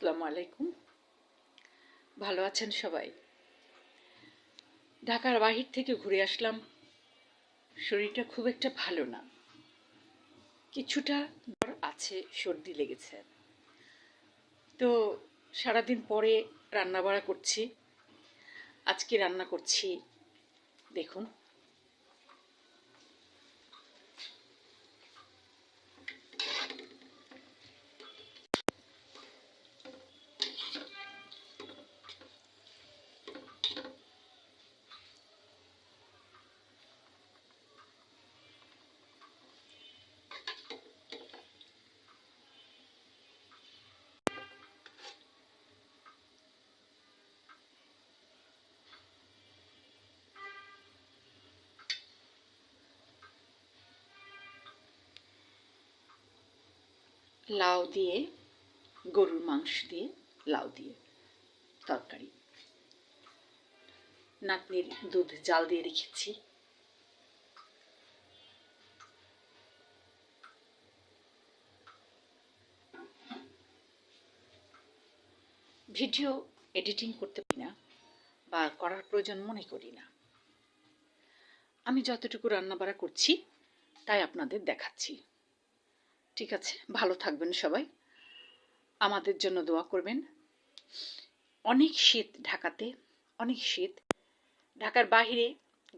আসসালামু আলাইকুম। ভালো আছেন সবাই? ঢাকার বাহির থেকে ঘুরে আসলাম। শরীরটা খুব একটা ভালো না, কিছুটা জ্বর আছে, সর্দি লেগেছে। তো সারাদিন পরে রান্না বাড়া করছি। আজকে রান্না করছি, দেখুন, লাউ দিয়ে, গরুর মাংস দিয়ে, লাউ দিয়ে তরকারি। নাতনির দুধ জাল দিয়ে রেখেছি। ভিডিও এডিটিং করতে পারি না বা করার প্রয়োজন মনে করি না। আমি যতটুকু রান্নাবাড়া করছি তাই আপনাদের দেখাচ্ছি। ঠিক আছে, ভালো থাকবেন সবাই, আমাদের জন্য দোয়া করবেন। অনেক শীত ঢাকাতে, অনেক শীত। ঢাকার বাইরে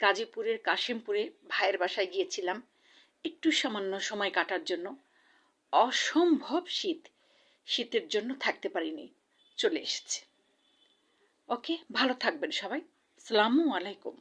গাজীপুরের কাশিমপুরে ভাইয়ের বাসায় গিয়েছিলাম একটু সামান্য সময় কাটার জন্য। অসম্ভব শীত, শীতের জন্য থাকতে পারিনি, চলে এসেছে। ওকে, ভালো থাকবেন সবাই। আসসালামু আলাইকুম।